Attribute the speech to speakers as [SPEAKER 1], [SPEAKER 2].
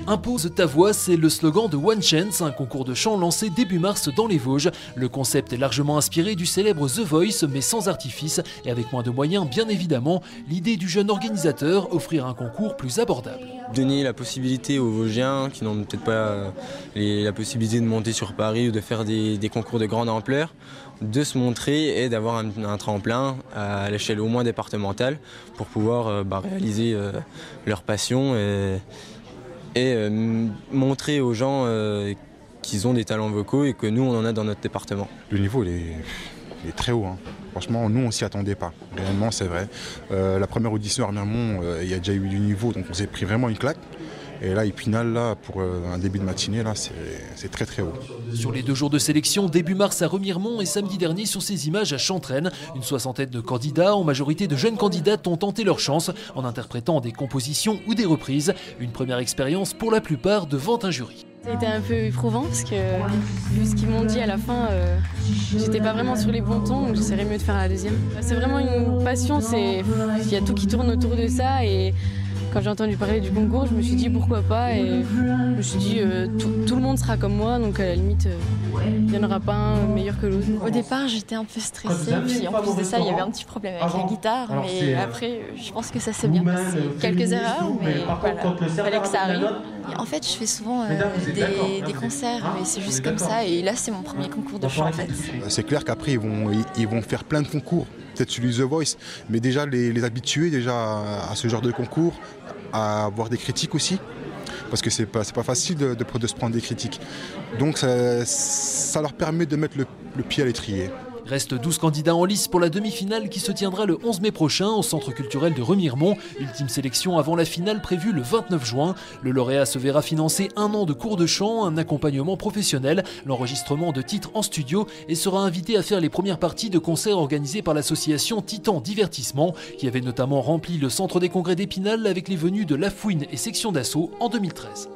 [SPEAKER 1] Impose ta voix, c'est le slogan de One Chance, un concours de chant lancé début mars dans les Vosges. Le concept est largement inspiré du célèbre The Voice, mais sans artifice et avec moins de moyens bien évidemment. L'idée du jeune organisateur, offrir un concours plus abordable.
[SPEAKER 2] Donner la possibilité aux Vosgiens qui n'ont peut-être pas la possibilité de monter sur Paris ou de faire des concours de grande ampleur, de se montrer et d'avoir un tremplin à l'échelle au moins départementale pour pouvoir réaliser leur passion et montrer aux gens qu'ils ont des talents vocaux et que nous on en a dans notre département.
[SPEAKER 3] Le niveau il est très haut, hein. Franchement nous on s'y attendait pas, réellement c'est vrai. La première audition à Remiremont, il y a déjà eu du niveau donc on s'est pris vraiment une claque. Et là, Épinal, là, pour un début de matinée, là, c'est très très haut.
[SPEAKER 1] Sur les 2 jours de sélection, début mars à Remiremont et samedi dernier sur ces images à Chantraine, une 60aine de candidats, en majorité de jeunes candidates, ont tenté leur chance en interprétant des compositions ou des reprises. Une première expérience pour la plupart devant un jury.
[SPEAKER 4] C'était un peu éprouvant parce que, vu ce qu'ils m'ont dit à la fin, j'étais pas vraiment sur les bons tons, donc j'essaierais mieux de faire la deuxième. C'est vraiment une passion, il y a tout qui tourne autour de ça et quand j'ai entendu parler du concours, je me suis dit pourquoi pas et je me suis dit tout le monde sera comme moi, donc à la limite il n'y en aura pas un meilleur que l'autre.
[SPEAKER 5] Au départ j'étais un peu stressée, puis en plus de ça il y avait un petit problème avec la guitare, mais après je pense que ça s'est bien passé. Quelques erreurs, mais voilà, il fallait que ça arrive. En fait je fais souvent des concerts, mais c'est juste comme ça et là c'est mon premier concours de chant en fait.
[SPEAKER 3] C'est clair qu'après ils vont faire plein de concours, peut-être celui The Voice, mais déjà les habituer déjà à ce genre de concours, à avoir des critiques aussi, parce que c'est pas facile de se prendre des critiques. Donc ça leur permet de mettre le pied à l'étrier.
[SPEAKER 1] Restent 12 candidats en lice pour la demi-finale qui se tiendra le 11 mai prochain au Centre culturel de Remiremont. Ultime sélection avant la finale prévue le 29 juin. Le lauréat se verra financer 1 an de cours de chant, un accompagnement professionnel, l'enregistrement de titres en studio et sera invité à faire les premières parties de concerts organisés par l'association Titan Divertissement qui avait notamment rempli le centre des congrès d'Épinal avec les venues de La Fouine et Section d'Assaut en 2013.